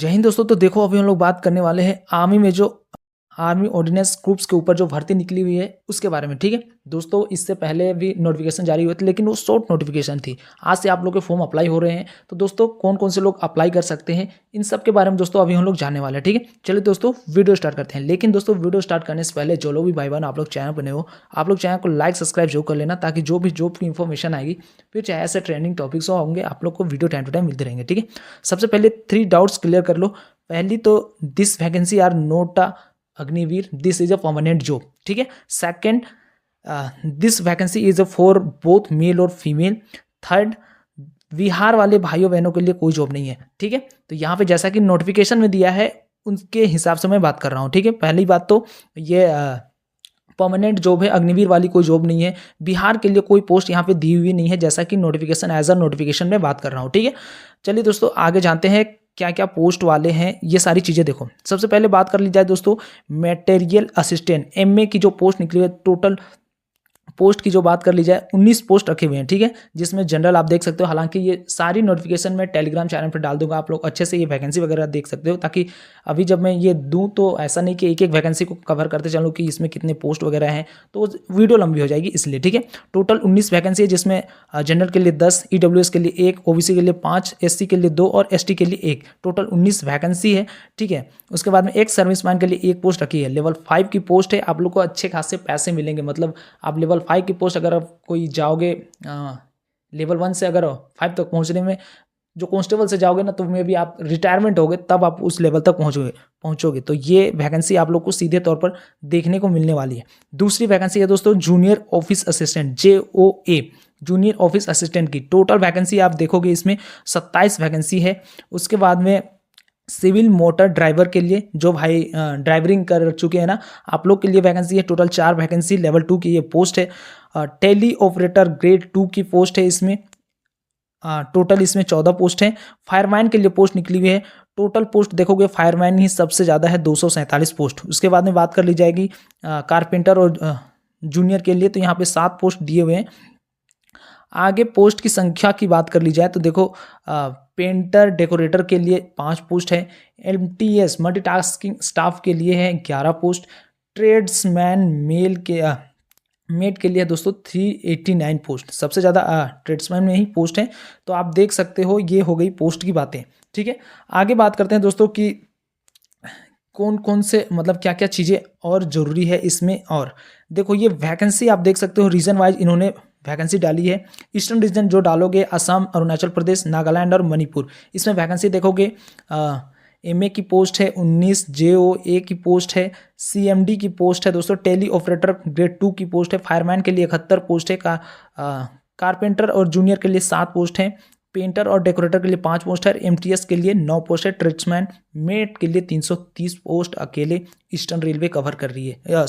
जय हिंद दोस्तों। तो देखो अभी हम लोग बात करने वाले हैं आर्मी में जो आर्मी ऑर्डिनेंस ग्रुप्स के ऊपर जो भर्ती निकली हुई है उसके बारे में। ठीक है दोस्तों, इससे पहले भी नोटिफिकेशन जारी हुए थे लेकिन वो शॉर्ट नोटिफिकेशन थी। आज से आप लोग के फॉर्म अप्लाई हो रहे हैं। तो दोस्तों कौन कौन से लोग अप्लाई कर सकते हैं इन सब के बारे में दोस्तों अभी हम लोग जानने वाले हैं। ठीक है, चलिए दोस्तों वीडियो स्टार्ट करते हैं। लेकिन दोस्तों वीडियो स्टार्ट करने से पहले जो लोग भी भाई बहन आप लोग चैनल पर नए हो, आप लोग चैनल को लाइक सब्सक्राइब जरूर कर लेना, ताकि जो भी जॉब की इन्फॉर्मेशन आएगी फिर चाहे ऐसे ट्रेंडिंग टॉपिक्स होंगे आप लोग को वीडियो टाइम टू टाइम मिलते रहेंगे। ठीक है, सबसे पहले 3 डाउट्स क्लियर कर लो। पहली तो this vacancy are not a Agniveer, this is a permanent job. ठीक है, second this vacancy is for both male और फीमेल। थर्ड, बिहार वाले भाइयों बहनों के लिए कोई जॉब नहीं है। ठीक है, तो यहाँ पे जैसा कि नोटिफिकेशन में दिया है उनके हिसाब से मैं बात कर रहा हूँ। ठीक है, पहली बात तो ये परमानेंट जॉब है, अग्निवीर वाली कोई जॉब नहीं है। बिहार के लिए कोई पोस्ट यहाँ पे दी हुई नहीं है, जैसा कि नोटिफिकेशन एज अ नोटिफिकेशन में बात कर रहा हूँ। ठीक है, चलिए दोस्तों आगे जानते हैं क्या क्या पोस्ट वाले हैं ये सारी चीज़ें। देखो सबसे पहले बात कर ली जाए दोस्तों मटेरियल असिस्टेंट एमए की जो पोस्ट निकली है, टोटल पोस्ट की जो बात कर ली जाए 19 पोस्ट रखे हुए हैं। ठीक है, जिसमें जनरल आप देख सकते हो। हालांकि ये सारी नोटिफिकेशन मैं टेलीग्राम चैनल पर डाल दूंगा, आप लोग अच्छे से ये वैकेंसी वगैरह देख सकते हो, ताकि अभी जब मैं ये दूं तो ऐसा नहीं कि एक एक वैकेंसी को कवर करते चलूँ कि इसमें कितने पोस्ट वगैरह हैं, तो वीडियो लंबी हो जाएगी इसलिए। ठीक है, टोटल 19 वैकेंसी है, जिसमें जनरल के लिए 10, ईडब्ल्यूएस के लिए 1, ओबीसी के लिए 5, एससी के लिए 2 और एसटी के लिए 1। टोटल 19 वैकेंसी है। ठीक है, उसके बाद में एक सर्विसमैन के लिए 1 पोस्ट रखी है। लेवल 5 की पोस्ट है, आप लोग को अच्छे खासे पैसे मिलेंगे। मतलब आप लेवल 5 की पोस्ट अगर आप कोई जाओगे लेवल 1 से अगर 5 तक पहुंचने में जो कांस्टेबल से जाओगे ना, तो मे भी आप रिटायरमेंट होगे तब आप उस लेवल तक पहुंचोगे। तो ये वैकेंसी आप लोग को सीधे तौर पर देखने को मिलने वाली है। दूसरी वैकेंसी है दोस्तों junior office assistant, JOA, junior office assistant की टोटल वैकेंसी आप देखोगे इसमें 27 वैकेंसी है। उसके बाद में सिविल मोटर ड्राइवर के लिए, जो भाई ड्राइवरिंग कर चुके हैं ना, आप लोग के लिए वैकेंसी है। टोटल 4 वैकेंसी, लेवल 2 की ये पोस्ट है। टेली ऑपरेटर ग्रेड 2 की पोस्ट है इसमें। टोटल इसमें 14 पोस्ट हैं। फायरमैन के लिए पोस्ट निकली हुई है। टोटल पोस्ट देखोगे फायरमैन ही सबसे ज़्यादा है, 247 पोस्ट। उसके बाद में बात कर ली जाएगी कारपेंटर और जूनियर के लिए, तो यहाँ पे 7 पोस्ट दिए हुए हैं। आगे पोस्ट की संख्या की बात कर ली जाए तो देखो पेंटर डेकोरेटर के लिए 5 पोस्ट है। MTS मल्टीटास्किंग स्टाफ के लिए है 11 पोस्ट। ट्रेड्समैन मेड के लिए दोस्तों 389 पोस्ट। सबसे ज़्यादा ट्रेड्समैन में ही पोस्ट है। तो आप देख सकते हो ये हो गई पोस्ट की बातें। ठीक है, आगे बात करते हैं दोस्तों कि कौन कौन से मतलब क्या क्या चीज़ें और ज़रूरी है इसमें। और देखो ये वैकेंसी आप देख सकते हो रीजन वाइज इन्होंने वैकेंसी डाली है। ईस्टर्न रीजन जो डालोगे असम, अरुणाचल प्रदेश, नागालैंड और मणिपुर, इसमें वैकेंसी देखोगे MA की पोस्ट है 19, JOA की पोस्ट है, CMD की पोस्ट है दोस्तों, टेली ऑपरेटर ग्रेड 2 की पोस्ट है। फायरमैन के लिए 71 पोस्ट है। कारपेंटर और जूनियर के लिए 7 पोस्ट हैं। पेंटर और डेकोरेटर के लिए 5 पोस्ट है। MTS के लिए 9 पोस्ट है। ट्रेड्समैन मेट के लिए 330 पोस्ट अकेले ईस्टर्न रेलवे कवर कर रही है,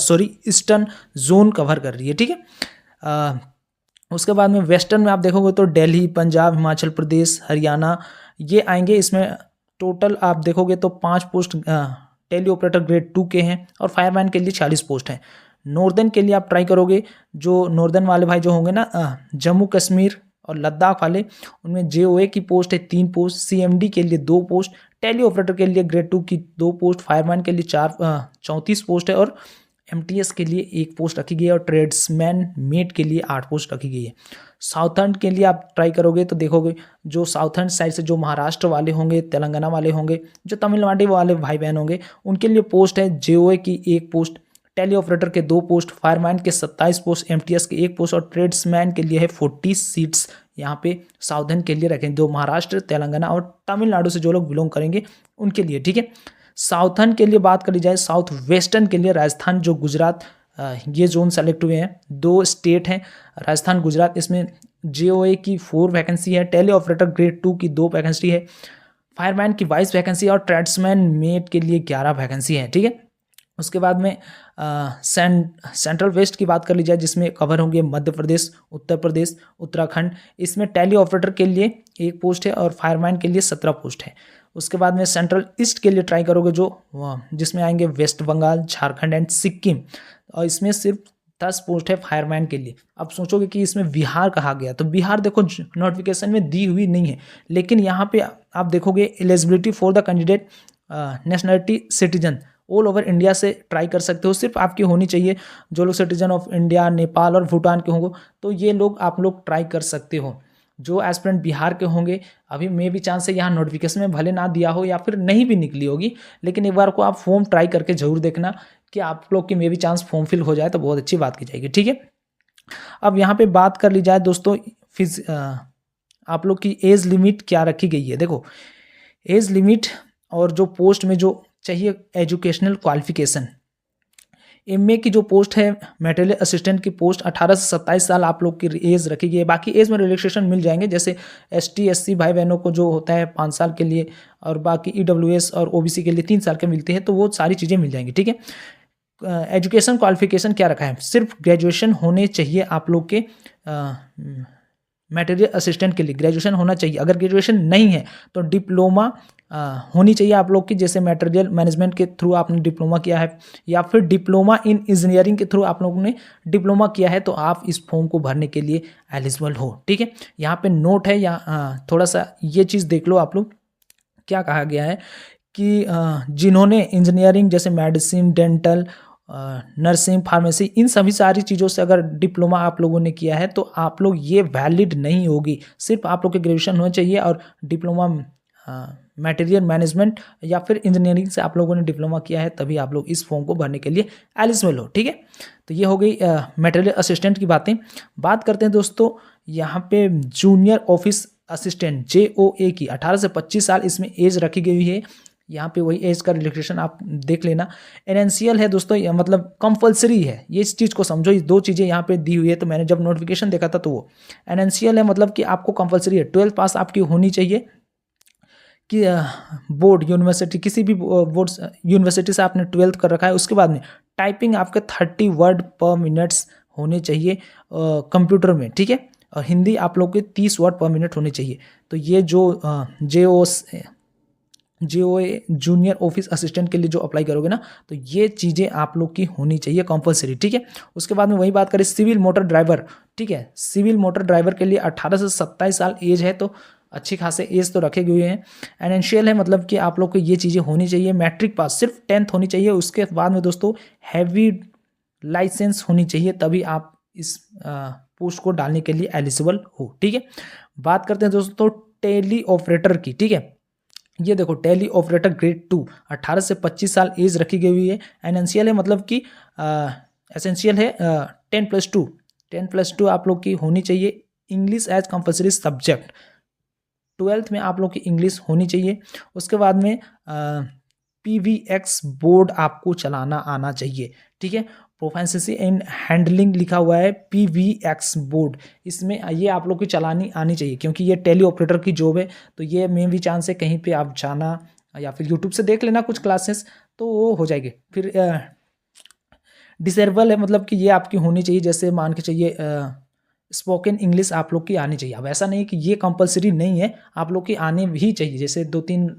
ईस्टर्न जोन कवर कर रही है। ठीक है, उसके बाद में वेस्टर्न में आप देखोगे तो दिल्ली, पंजाब, हिमाचल प्रदेश, हरियाणा ये आएंगे। इसमें टोटल आप देखोगे तो 5 पोस्ट टेली ऑपरेटर ग्रेड 2 के हैं और फायरमैन के लिए 40 पोस्ट हैं। नॉर्दर्न के लिए आप ट्राई करोगे, जो नॉर्दर्न वाले भाई जो होंगे ना, जम्मू कश्मीर और लद्दाख वाले, उनमें JOA की पोस्ट है 3 पोस्ट, CMD के लिए 2 पोस्ट, टेली ऑपरेटर के लिए ग्रेड 2 की 2 पोस्ट, फायरमैन के लिए 34 पोस्ट है और MTS के लिए 1 पोस्ट रखी गई है और ट्रेड्समैन मेट के लिए 8 पोस्ट रखी गई है। साउथर्न के लिए आप ट्राई करोगे तो देखोगे जो साउथर्न साइड से जो महाराष्ट्र वाले होंगे, तेलंगाना वाले होंगे, जो तमिलनाडु वाले भाई बहन होंगे, उनके लिए पोस्ट है JOA की 1 पोस्ट, टेली ऑपरेटर के 2 पोस्ट, फायरमैन के 27 पोस्ट, MTS के 1 पोस्ट और ट्रेड्समैन के लिए है 40 सीट्स यहाँ पे साउथर्न के लिए रखें, जो महाराष्ट्र, तेलंगाना और तमिलनाडु से जो लोग बिलोंग करेंगे उनके लिए। ठीक है, साउथर्न के लिए बात करी जाए, साउथ वेस्टर्न के लिए राजस्थान, जो गुजरात, ये जोन सेलेक्ट हुए हैं। 2 स्टेट हैं राजस्थान, गुजरात। इसमें JOA की 4 वैकेंसी है। टेली ऑपरेटर ग्रेड 2 की 2 वैकेंसी है। फायरमैन की 22 वैकेंसी और ट्रेड्समैन मेट के लिए 11 वैकेंसी है। ठीक है, उसके बाद में सेंट्रल वेस्ट की बात कर ली जाए, जिसमें कवर होंगे मध्य प्रदेश, उत्तर प्रदेश, उत्तराखंड। इसमें टेली ऑपरेटर के लिए 1 पोस्ट है और फायरमैन के लिए 17 पोस्ट है। उसके बाद में सेंट्रल ईस्ट के लिए ट्राई करोगे, जो जिसमें आएंगे वेस्ट बंगाल, झारखंड एंड सिक्किम, और इसमें सिर्फ 10 पोस्ट है फायरमैन के लिए। अब सोचोगे कि इसमें बिहार कहा गया, तो बिहार देखो नोटिफिकेशन में दी हुई नहीं है, लेकिन यहाँ पे आप देखोगे eligibility for the candidate nationality citizen all over India से ट्राई कर सकते हो। सिर्फ आपकी होनी चाहिए, जो लोग सिटीजन ऑफ इंडिया, नेपाल और भूटान के होंगे तो ये लोग आप लोग ट्राई कर सकते हो। जो एस्पिरेंट बिहार के होंगे, अभी मे भी चांस है यहाँ नोटिफिकेशन में भले ना दिया हो या फिर नहीं भी निकली होगी, लेकिन एक बार को आप फॉर्म ट्राई करके जरूर देखना कि आप लोग की मे भी चांस फॉर्म फिल हो जाए तो बहुत अच्छी बात की जाएगी, ठीक है। अब यहाँ पे बात कर ली जाए दोस्तों, आप लोग की एज लिमिट क्या रखी गई है। देखो एज लिमिट और जो पोस्ट में जो चाहिए एजुकेशनल क्वालिफिकेशन, एमए की जो पोस्ट है मटेरियल असिस्टेंट की पोस्ट 18 से 27 साल आप लोग की एज रखी गई है। बाकी एज में रिलैक्सेशन मिल जाएंगे, जैसे एसटी एससी भाई बहनों को जो होता है 5 साल के लिए, और बाकी ईडब्ल्यूएस और ओबीसी के लिए 3 साल के मिलते हैं, तो वो सारी चीज़ें मिल जाएंगी, ठीक है। एजुकेशन क्वालिफिकेशन क्या रखा है, सिर्फ ग्रेजुएशन होने चाहिए आप लोग के मटेरियल असिस्टेंट के लिए ग्रेजुएशन होना चाहिए। अगर ग्रेजुएशन नहीं है तो डिप्लोमा होनी चाहिए आप लोग की, जैसे मटेरियल मैनेजमेंट के थ्रू आपने डिप्लोमा किया है या फिर डिप्लोमा इन इंजीनियरिंग के थ्रू आप लोगों ने डिप्लोमा किया है, तो आप इस फॉर्म को भरने के लिए एलिजिबल हो, ठीक है। यहाँ पे नोट है, यहाँ थोड़ा सा ये चीज़ देख लो आप लोग, क्या कहा गया है कि जिन्होंने इंजीनियरिंग जैसे मेडिसिन, डेंटल, नर्सिंग, फार्मेसी, इन सभी सारी चीज़ों से अगर डिप्लोमा आप लोगों ने किया है तो आप लोग ये वैलिड नहीं होगी। सिर्फ आप लोग के ग्रेजुएशन होना चाहिए और डिप्लोमा मटेरियल मैनेजमेंट या फिर इंजीनियरिंग से आप लोगों ने डिप्लोमा किया है, तभी आप लोग इस फॉर्म को भरने के लिए एलिजिबल हो, ठीक है। तो ये हो गई मटेरियल असिस्टेंट की बातें। बात करते हैं दोस्तों यहाँ पे जूनियर ऑफिस असिस्टेंट JOA की 18 से 25 साल इसमें एज रखी गई है। यहाँ पे वही एज का रिलैक्सेशन आप देख लेना। एनेंशियल है दोस्तों, मतलब कंपलसरी है, ये इस चीज़ को समझो। ये 2 चीज़ें यहाँ पे दी हुई है, तो मैंने जब नोटिफिकेशन देखा था तो वो एनेंशियल है, मतलब कि आपको कंपलसरी है, 12th पास आपकी होनी चाहिए कि बोर्ड यूनिवर्सिटी, किसी भी बोर्ड यूनिवर्सिटी से आपने 12th कर रखा है। उसके बाद में टाइपिंग आपके 30 वर्ड पर मिनट्स होने चाहिए कंप्यूटर में, ठीक है। और हिंदी आप लोग के 30 वर्ड पर मिनट होने चाहिए। तो ये जो JOA जूनियर ऑफिस असिस्टेंट के लिए जो अप्लाई करोगे ना, तो ये चीज़ें आप लोग की होनी चाहिए कंपलसरी, ठीक है। उसके बाद में वही बात करें सिविल मोटर ड्राइवर, ठीक है। सिविल मोटर ड्राइवर के लिए 18 से 27 साल एज है, तो अच्छी खासे एज तो रखे हुए हैं। एनेंशियल है, मतलब कि आप लोग को ये चीज़ें होनी चाहिए। मैट्रिक पास, सिर्फ 10th होनी चाहिए। उसके बाद में दोस्तों हैवी लाइसेंस होनी चाहिए, तभी आप इस पोस्ट को डालने के लिए एलिजिबल हो, ठीक है। बात करते हैं दोस्तों टेली ऑपरेटर की, ठीक है। ये देखो टेली ऑपरेटर ग्रेड 2, 18 से 25 साल एज रखी गई हुई है। एसेंशियल है, मतलब कि एसेंशियल है 10+2 आप लोग की होनी चाहिए। English as compulsory subject, 12th में आप लोग की इंग्लिश होनी चाहिए। उसके बाद में PVX बोर्ड आपको चलाना आना चाहिए, ठीक है। प्रोफिशिएंसी इन हैंडलिंग लिखा हुआ है, PVX बोर्ड, इसमें ये आप लोग की चलानी आनी चाहिए, क्योंकि ये टेली ऑपरेटर की जॉब है। तो ये में भी चांस है कहीं पे आप जाना या फिर यूट्यूब से देख लेना कुछ क्लासेस, तो वो हो जाएगी। फिर डिसेबल है, मतलब कि ये आपकी होनी चाहिए, जैसे मान के चाहिए स्पोकन इंग्लिश आप लोग की आनी चाहिए। अब ऐसा नहीं कि ये कंपलसरी नहीं है, आप लोग की आने भी चाहिए। जैसे 2-3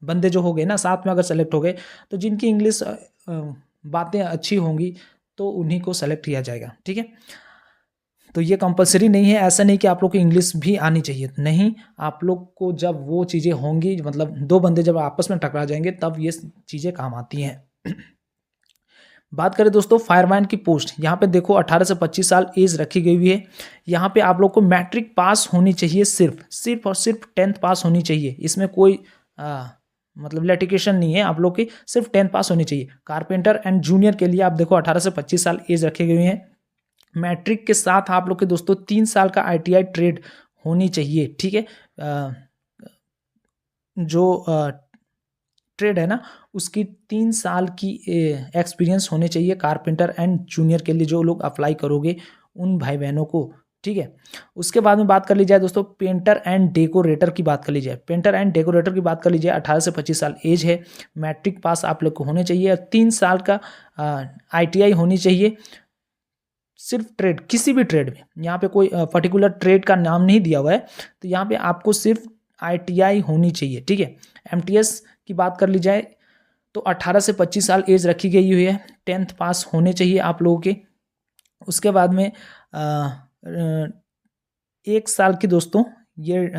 बंदे जो हो गए ना साथ में, अगर सेलेक्ट हो गए, तो जिनकी इंग्लिश बातें अच्छी होंगी तो उन्हीं को सेलेक्ट किया जाएगा, ठीक है। तो ये कंपलसरी नहीं है, ऐसा नहीं कि आप लोग को इंग्लिश भी आनी चाहिए, नहीं। आप लोग को जब वो चीज़ें होंगी, मतलब 2 बंदे जब आपस में टकरा जाएंगे, तब ये चीज़ें काम आती हैं। बात करें दोस्तों फायरमैन की पोस्ट, यहाँ पे देखो 18 से 25 साल एज रखी गई हुई है। यहाँ पे आप लोग को मैट्रिक पास होनी चाहिए, सिर्फ और सिर्फ 10th पास होनी चाहिए। इसमें कोई मतलब लिटिगेशन नहीं है, आप लोग की सिर्फ 10th पास होनी चाहिए। कारपेंटर एंड जूनियर के लिए आप देखो 18 से 25 साल एज रखे गए हैं। मैट्रिक के साथ आप लोग के दोस्तों 3 साल का ITI ट्रेड होनी चाहिए, ठीक है। जो ट्रेड है ना, उसकी 3 साल की एक्सपीरियंस होने चाहिए कारपेंटर एंड जूनियर के लिए, जो लोग अप्लाई करोगे उन भाई बहनों को, ठीक है। उसके बाद में बात कर ली जाए दोस्तों पेंटर एंड डेकोरेटर की बात कर ली जाए। पेंटर एंड डेकोरेटर की बात कर ली जाए, 18 से 25 साल एज है। मैट्रिक पास आप लोग को होने चाहिए और 3 साल का ITI होनी चाहिए। सिर्फ ट्रेड, किसी भी ट्रेड में, यहाँ पे कोई पर्टिकुलर ट्रेड का नाम नहीं दिया हुआ है, तो यहाँ पे आपको सिर्फ ITI होनी चाहिए, ठीक है। MTS की बात कर ली जाए तो 18 से 25 साल एज रखी गई हुई है। 10th पास होने चाहिए आप लोगों के। उसके बाद में 1 साल की दोस्तों ये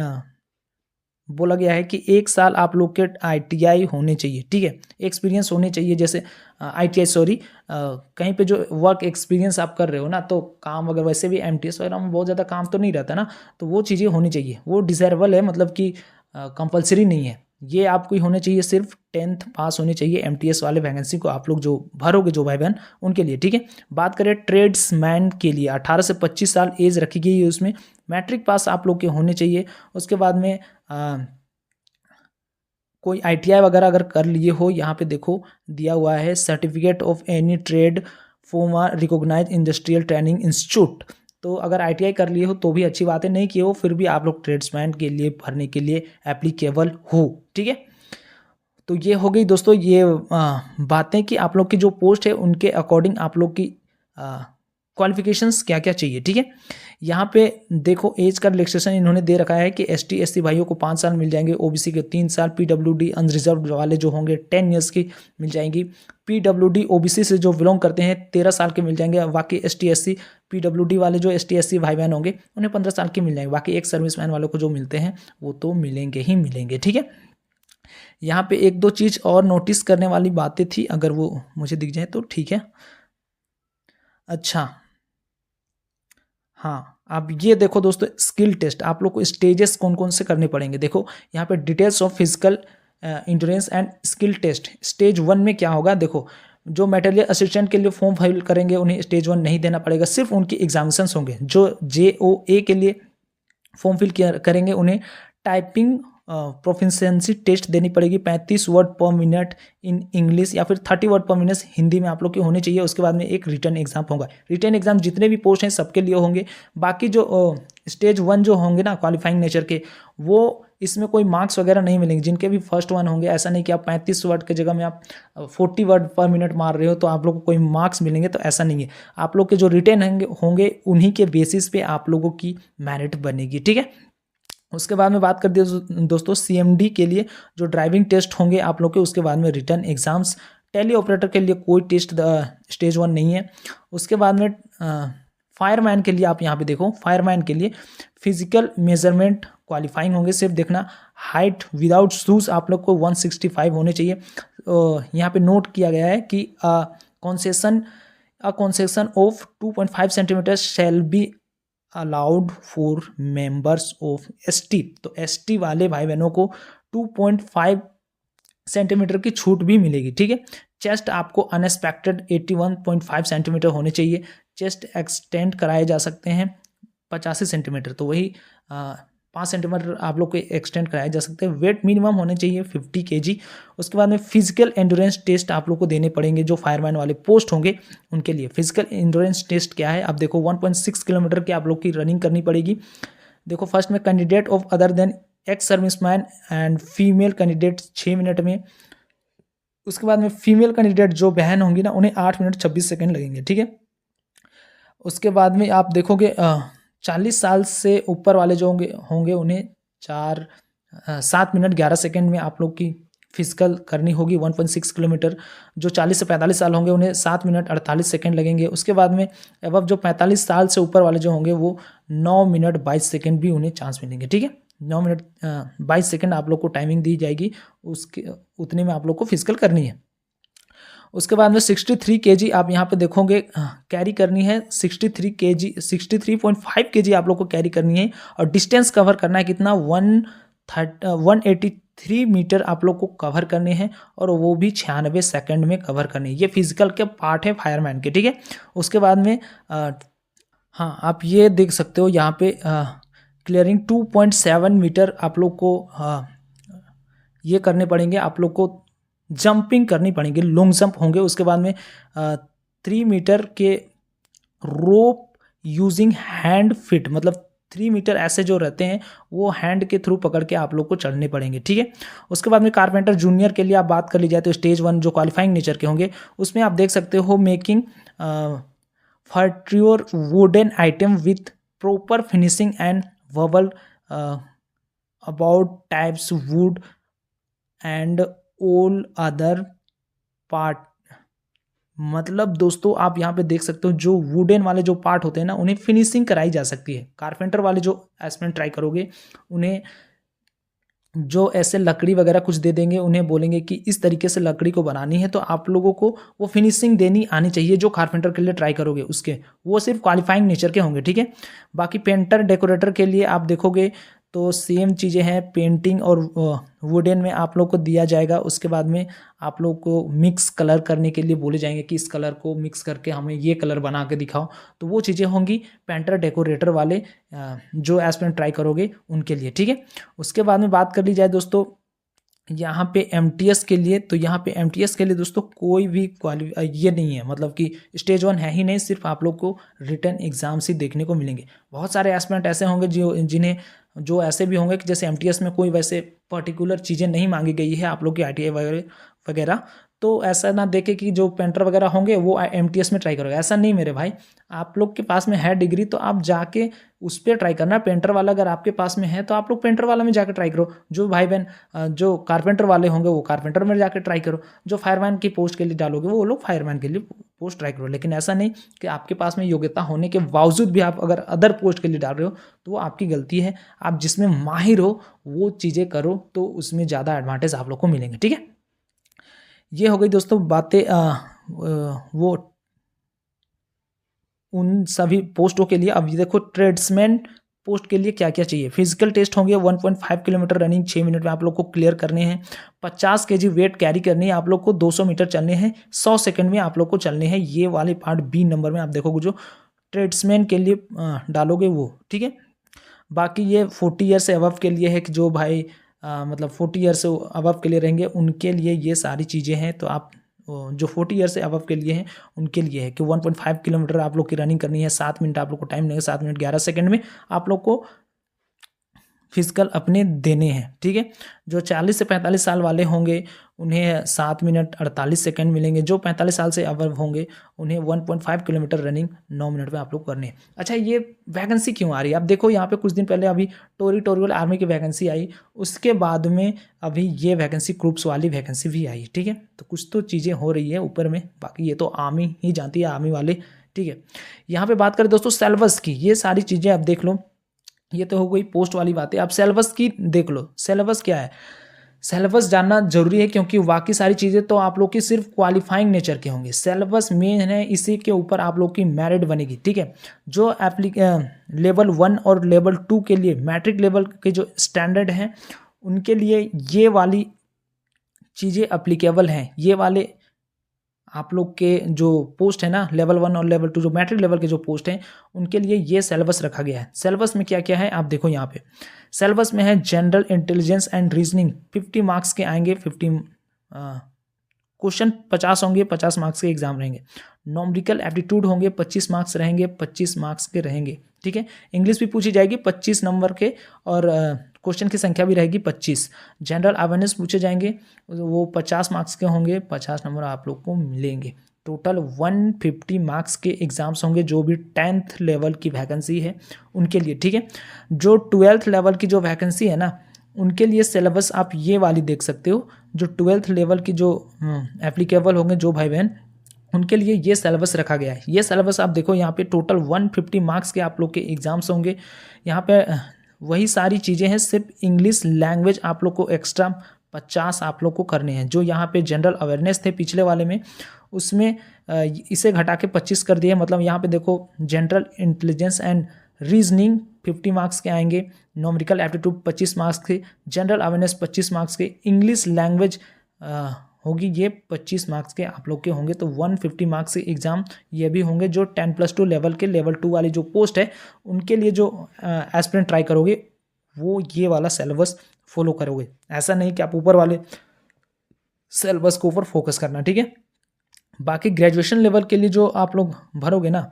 बोला गया है कि 1 साल आप लोग के ITI होने चाहिए, ठीक है, एक्सपीरियंस होने चाहिए। जैसे ITI सॉरी, कहीं पे जो वर्क एक्सपीरियंस आप कर रहे हो ना, तो काम अगर वैसे भी MTS वगैरह में बहुत ज़्यादा काम तो नहीं रहता ना, तो वो चीज़ें होनी चाहिए, वो डिज़ायरेबल है, मतलब कि कंपलसरी नहीं है। ये आपको ही होने चाहिए, सिर्फ 10th पास होने चाहिए MTS वाले वैकेंसी को आप लोग जो भरोगे जो भाई बहन उनके लिए, ठीक है। बात करें ट्रेड्समैन के लिए 18 से 25 साल एज रखी गई है, उसमें मैट्रिक पास आप लोग के होने चाहिए। उसके बाद में कोई ITI वगैरह अगर कर लिए हो, यहाँ पे देखो दिया हुआ है certificate of any trade from a recognised industrial training institute. तो अगर ITI कर लिए हो तो भी अच्छी बात है, नहीं किए हो फिर भी आप लोग ट्रेड्समैन के लिए भरने के लिए एप्लीकेबल हो, ठीक है। तो ये हो गई दोस्तों ये बातें कि आप लोग की जो पोस्ट है उनके अकॉर्डिंग आप लोग की क्वालिफिकेशंस क्या क्या चाहिए, ठीक है। यहाँ पे देखो एज का रिलैक्सेशन इन्होंने दे रखा है कि ST SC भाइयों को 5 साल मिल जाएंगे, OBC के 3 साल, PWD अनरिजर्व वाले जो होंगे 10 ईयर्स की मिल जाएंगी, PWD OBC से जो बिलोंग करते हैं 13 साल के मिल जाएंगे, बाकी ST SC PWD वाले जो ST SC भाई बहन होंगे उन्हें 15 साल के मिल जाएंगे, बाकी एक सर्विसमैन वालों को जो मिलते हैं वो तो मिलेंगे ही मिलेंगे, ठीक है। यहाँ पे 1-2 चीज़ और नोटिस करने वाली बातें थी, अगर वो मुझे दिख जाए तो ठीक है। अच्छा, हाँ, अब ये देखो दोस्तों स्किल टेस्ट आप लोग को स्टेजेस कौन कौन से करने पड़ेंगे। देखो यहाँ पे details of physical endurance and skill test. Stage 1 में क्या होगा, देखो जो मटेरियल असिस्टेंट के लिए फॉर्म फिल करेंगे उन्हें स्टेज 1 नहीं देना पड़ेगा, सिर्फ उनकी एग्जामिनेशंस होंगे। जो JOA के लिए फॉर्म फिल करेंगे उन्हें टाइपिंग प्रोफिशिएंसी टेस्ट देनी पड़ेगी, 35 वर्ड पर मिनट इन इंग्लिश या फिर 30 वर्ड पर मिनट हिंदी में आप लोग के होने चाहिए। उसके बाद में एक रिटर्न एग्जाम होगा। रिटर्न एग्जाम जितने भी पोस्ट हैं सबके लिए होंगे। बाकी जो स्टेज 1 जो होंगे ना क्वालिफाइंग नेचर के, वो इसमें कोई मार्क्स वगैरह नहीं मिलेंगे। जिनके भी फर्स्ट 1 होंगे, ऐसा नहीं कि आप 35 वर्ड की जगह में आप 40 वर्ड पर मिनट मार रहे हो तो आप लोग को कोई मार्क्स मिलेंगे, तो ऐसा नहीं है। आप लोग के जो रिटर्न होंगे उन्हीं के बेसिस पे आप लोगों की मेरिट बनेगी, ठीक है। उसके बाद में बात कर दिया दोस्तों CMD के लिए जो ड्राइविंग टेस्ट होंगे आप लोग के, उसके बाद में रिटर्न एग्जाम्स। टेली ऑपरेटर के लिए कोई टेस्ट स्टेज 1 नहीं है। उसके बाद में फायरमैन के लिए आप यहाँ पे देखो, फायरमैन के लिए फिजिकल मेजरमेंट क्वालिफाइंग होंगे। सिर्फ देखना हाइट विदाउट शूज आप लोग को 165 होने चाहिए। यहाँ पे नोट किया गया है कि concession of 2.5 centimetre shall be allowed for members of ST। तो ST वाले भाई बहनों को 2.5 सेंटीमीटर की छूट भी मिलेगी, ठीक है। चेस्ट आपको अनएक्सपेक्टेड 81.5 सेंटीमीटर होने चाहिए। चेस्ट एक्सटेंड कराए जा सकते हैं 85 सेंटीमीटर, तो वही 5 सेंटीमीटर आप लोग को एक्सटेंड कराए जा सकते हैं। वेट मिनिमम होने चाहिए 50 kg। उसके बाद में फिजिकल एंड्योरेंस टेस्ट आप लोग को देने पड़ेंगे। जो फायरमैन वाले पोस्ट होंगे उनके लिए फिजिकल एंड्योरेंस टेस्ट क्या है, अब देखो 1.6 किलोमीटर की आप लोग की रनिंग करनी पड़ेगी। देखो फर्स्ट में candidate of other than ex serviceman and female candidate 6 minute में। उसके बाद में फीमेल कैंडिडेट जो बहन होंगी ना उन्हें 8 मिनट 26 सेकेंड लगेंगे, ठीक है। उसके बाद में आप देखोगे 40 साल से ऊपर वाले जो होंगे उन्हें 7 मिनट 11 सेकेंड में आप लोग की फिजिकल करनी होगी 1.6 किलोमीटर। जो 40 से 45 साल होंगे उन्हें 7 मिनट 48 सेकेंड लगेंगे। उसके बाद में अब जो 45 साल से ऊपर वाले जो होंगे वो 9 मिनट 22 सेकेंड भी उन्हें चांस मिलेंगे, ठीक है। 9 मिनट 22 सेकेंड आप लोग को टाइमिंग दी जाएगी, उसके उतने में आप लोग को फिजिकल करनी है। उसके बाद में 63 kg आप यहाँ पे देखोगे कैरी करनी है। 63 kg 63.5 kg आप लोग को कैरी करनी है। और डिस्टेंस कवर करना है कितना 183 मीटर आप लोग को कवर करने हैं, और वो भी 96 सेकंड में कवर करनी है। ये फिजिकल के पार्ट है फायरमैन के, ठीक है। उसके बाद में हाँ आप ये देख सकते हो यहाँ पे क्लियरिंग 2.7 मीटर आप लोग को ये करने पड़ेंगे। आप लोग को जंपिंग करनी पड़ेगी, लॉन्ग जंप होंगे। उसके बाद में 3 मीटर के रोप यूजिंग हैंड फिट, मतलब 3 मीटर ऐसे जो रहते हैं वो हैंड के थ्रू पकड़ के आप लोग को चढ़ने पड़ेंगे, ठीक है। उसके बाद में कारपेंटर जूनियर के लिए आप बात कर ली जाए तो स्टेज 1 जो क्वालिफाइंग नेचर के होंगे उसमें आप देख सकते हो making furniture wooden item with proper finishing and verbal about types wood and all other part मतलब दोस्तों आप यहाँ पे देख सकते हो जो वुडन वाले जो पार्ट होते हैं ना उन्हें फिनिशिंग कराई जा सकती है। कारपेंटर वाले जो एस्पिरेंट ट्राई करोगे उन्हें जो ऐसे लकड़ी वगैरह कुछ दे देंगे, उन्हें बोलेंगे कि इस तरीके से लकड़ी को बनानी है, तो आप लोगों को वो फिनिशिंग देनी आनी चाहिए जो कारपेंटर के लिए ट्राई करोगे उसके, वो सिर्फ क्वालिफाइंग नेचर के होंगे, ठीक है। बाकी पेंटर डेकोरेटर के लिए आप देखोगे तो सेम चीज़ें हैं, पेंटिंग और वुडन में आप लोग को दिया जाएगा। उसके बाद में आप लोग को मिक्स कलर करने के लिए बोले जाएंगे कि इस कलर को मिक्स करके हमें ये कलर बना के दिखाओ, तो वो चीज़ें होंगी पेंटर डेकोरेटर वाले जो एस्पिरेंट ट्राई करोगे उनके लिए, ठीक है। उसके बाद में बात कर ली जाए दोस्तों यहाँ पे एमटीएस के लिए, तो यहाँ पे एमटीएस के लिए दोस्तों कोई भी ये नहीं है, मतलब कि स्टेज 1 है ही नहीं, सिर्फ आप लोग को रिटन एग्जाम्स ही देखने को मिलेंगे। बहुत सारे एस्पिरेंट ऐसे होंगे जो ऐसे भी होंगे कि जैसे एमटीएस में कोई वैसे पर्टिकुलर चीज़ें नहीं मांगी गई है आप लोग की आईटीआई वगैरह, तो ऐसा ना देखे कि जो पेंटर वगैरह होंगे वो एमटीएस में ट्राई करोगे, ऐसा नहीं मेरे भाई। आप लोग के पास में है डिग्री तो आप जाके उस पर ट्राई करना। पेंटर वाला अगर आपके पास में है तो आप लोग पेंटर वाला में जाकर ट्राई करो, जो भाई बहन जो कारपेंटर वाले होंगे वो कारपेंटर में जाकर ट्राई करो, जो फायरमैन की पोस्ट के लिए डालोगे वो लोग फायरमैन के लिए पोस्ट ट्राई करो। लेकिन ऐसा नहीं कि आपके पास में योग्यता होने के बावजूद भी आप अगर अदर पोस्ट के लिए डाल रहे हो तो वो आपकी गलती है। आप जिसमें माहिर हो वो चीज़ें करो तो उसमें ज़्यादा एडवांटेज आप लोग को मिलेंगे, ठीक है। ये हो गई दोस्तों बातें वो उन सभी पोस्टों के लिए। अब ये देखो ट्रेड्समैन पोस्ट के लिए क्या क्या चाहिए। फिजिकल टेस्ट होंगे, 1.5 किलोमीटर रनिंग 6 मिनट में आप लोग को क्लियर करने हैं, 50 केजी वेट कैरी करनी है आप लोग को, 200 मीटर चलने हैं, 100 सेकंड में आप लोग को चलने हैं। ये वाले पार्ट बी नंबर में आप देखोगे जो ट्रेड्समैन के लिए डालोगे वो, ठीक है। बाकी ये 40 ईयर से अबव के लिए है कि जो भाई मतलब 40 ईयर से अबव के लिए रहेंगे उनके लिए ये सारी चीज़ें हैं। तो आप जो 40 ईयर से अबव के लिए हैं उनके लिए है कि 1.5 किलोमीटर आप लोग की रनिंग करनी है, 7 मिनट आप लोग को टाइम लगेगा, 7 मिनट 11 सेकंड में आप लोग को फिजिकल अपने देने हैं, ठीक है। जो 40 से 45 साल वाले होंगे उन्हें 7 मिनट 48 सेकंड मिलेंगे, जो 45 साल से अबव होंगे उन्हें 1.5 किलोमीटर रनिंग 9 मिनट में आप लोग करने हैं। अच्छा, ये वैकेंसी क्यों आ रही है? आप देखो यहाँ पे कुछ दिन पहले अभी टेरिटोरियल आर्मी की वैकेंसी आई, उसके बाद में अभी ये वैकेंसी ग्रुप्स वाली वैकेंसी भी आई, ठीक है। तो कुछ तो चीज़ें हो रही है ऊपर में, बाकी ये तो आर्मी ही जानती है, आर्मी वाले, ठीक है। यहाँ पे बात करें दोस्तों सिलेबस की, ये सारी चीज़ें आप देख लो, ये तो हो गई पोस्ट वाली बातें। आप सिलेबस की देख लो, सिलेबस क्या है, सिलेबस जानना जरूरी है क्योंकि बाकी सारी चीज़ें तो आप लोग की सिर्फ क्वालिफाइंग नेचर के होंगे, सिलेबस मेन है, इसी के ऊपर आप लोग की मेरिट बनेगी, ठीक है। जो लेवल 1 और लेवल 2 के लिए मैट्रिक लेवल के जो स्टैंडर्ड हैं उनके लिए ये वाली चीज़ें अप्लीकेबल हैं। ये वाले आप लोग के जो पोस्ट है ना लेवल 1 और लेवल 2 जो मैट्रिक लेवल के जो पोस्ट हैं उनके लिए ये सिलेबस रखा गया है। सिलेबस में क्या क्या है आप देखो, यहाँ पे सिलेबस में है general intelligence and reasoning, 50 marks के आएंगे, 50 क्वेश्चन 50 होंगे, 50 मार्क्स के एग्जाम रहेंगे। नॉमरिकल एप्टीट्यूड होंगे, 25 मार्क्स रहेंगे, 25 मार्क्स के रहेंगे, ठीक है। इंग्लिश भी पूछी जाएगी 25 नंबर के, और क्वेश्चन की संख्या भी रहेगी 25। जनरल अवेयरनेस पूछे जाएंगे, वो 50 मार्क्स के होंगे, 50 नंबर आप लोग को मिलेंगे। टोटल 150 मार्क्स के एग्जाम्स होंगे जो भी 10th लेवल की वैकेंसी है उनके लिए, ठीक है। जो 12th लेवल की जो वैकेंसी है ना उनके लिए सिलेबस आप ये वाली देख सकते हो, जो 12th लेवल की जो एप्लीकेबल होंगे जो भाई बहन उनके लिए ये सिलेबस रखा गया है। ये सिलेबस आप देखो यहाँ पे टोटल 150 मार्क्स के आप लोग के एग्जाम्स होंगे। यहाँ पे वही सारी चीज़ें हैं, सिर्फ इंग्लिश लैंग्वेज आप लोग को एक्स्ट्रा 50 आप लोग को करने हैं। जो यहाँ पे जनरल अवेयरनेस थे पिछले वाले में उसमें इसे घटा के 25 कर दिए, मतलब यहाँ पे देखो general intelligence and reasoning 50 marks के आएंगे, नॉमरिकल एप्टीट्यूड 25 मार्क्स के, जनरल अवेयरनेस 25 मार्क्स के, इंग्लिश लैंग्वेज होगी ये 25 मार्क्स के आप लोग के होंगे। तो 150 मार्क्स के एग्जाम ये भी होंगे। जो 10+2 लेवल के लेवल 2 वाली जो पोस्ट है उनके लिए जो एस्पिरेंट ट्राई करोगे वो ये वाला सिलेबस फॉलो करोगे। ऐसा नहीं कि आप ऊपर वाले सिलेबस के ऊपर फोकस करना, ठीक है। बाकी ग्रेजुएशन लेवल के लिए जो आप लोग भरोगे ना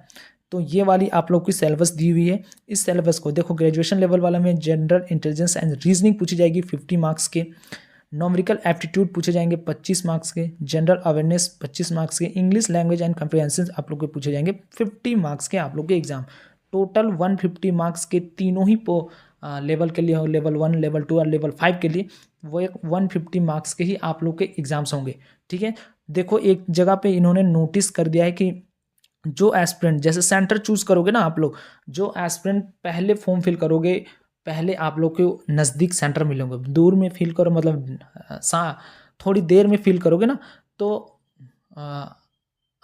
तो ये वाली आप लोग की सिलेबस दी हुई है। इस सिलेबस को देखो, ग्रेजुएशन लेवल वाला में जनरल इंटेलिजेंस एंड रीजनिंग पूछी जाएगी 50 मार्क्स के, नॉमरिकल एप्टीट्यूड पूछे जाएंगे 25 मार्क्स के, जनरल अवेयरनेस 25 मार्क्स के, इंग्लिश लैंग्वेज एंड कम्प्रिहेंशन आप लोग के पूछे जाएंगे 50 मार्क्स के आप लोग के एग्जाम। टोटल 150 मार्क्स के तीनों ही लेवल के लिए, लेवल 1, लेवल 2 और लेवल 5 के लिए वो एक 150 मार्क्स के ही आप लोग के एग्जाम्स होंगे। ठीक है, देखो एक जगह पे इन्होंने नोटिस कर दिया है कि जो एस्पिरेंट, जैसे सेंटर चूज करोगे ना आप लोग, जो एस्पिरेंट पहले फॉर्म फिल करोगे, पहले आप लोग के नज़दीक सेंटर मिलेंगे। दूर में फिल करो मतलब थोड़ी देर में फिल करोगे ना, तो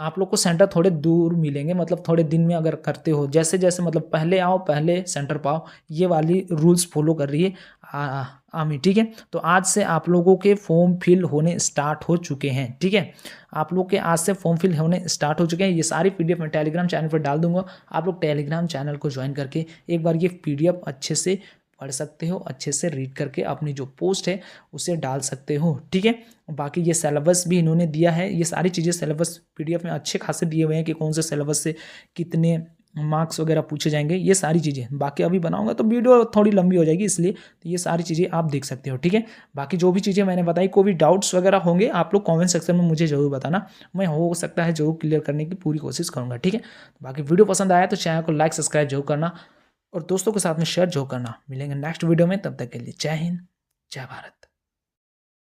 आप लोग को सेंटर थोड़े दूर मिलेंगे, मतलब थोड़े दिन में अगर करते हो, जैसे जैसे मतलब पहले आओ पहले सेंटर पाओ, ये वाली रूल्स फॉलो कर रही है आर्मी। ठीक है, तो आज से आप लोगों के फॉर्म फिल होने स्टार्ट हो चुके हैं। ठीक है, आप लोग के आज से फॉर्म फिल होने स्टार्ट हो चुके हैं। ये सारी पीडीएफ मैं टेलीग्राम चैनल पर डाल दूंगा, आप लोग टेलीग्राम चैनल को ज्वाइन करके एक बार ये पीडीएफ अच्छे से पढ़ सकते हो, अच्छे से रीड करके अपनी जो पोस्ट है उसे डाल सकते हो। ठीक है, बाकी ये सिलेबस भी इन्होंने दिया है, ये सारी चीज़ें सिलेबस पीडीएफ में अच्छे खासे दिए हुए हैं कि कौन से सिलेबस से कितने मार्क्स वगैरह पूछे जाएंगे, ये सारी चीज़ें। बाकी अभी बनाऊंगा तो वीडियो थोड़ी लंबी हो जाएगी, इसलिए तो ये सारी चीज़ें आप देख सकते हो। ठीक है, बाकी जो भी चीज़ें मैंने बताई, कोई भी डाउट्स वगैरह होंगे आप लोग कमेंट सेक्शन में मुझे जरूर बताना, मैं हो सकता है जरूर क्लियर करने की पूरी कोशिश करूँगा। ठीक है, बाकी वीडियो पसंद आया तो चैनल को लाइक सब्सक्राइब जरूर करना और दोस्तों के साथ में शेयर जरूर करना। मिलेंगे नेक्स्ट वीडियो में, तब तक के लिए जय हिंद, जय भारत।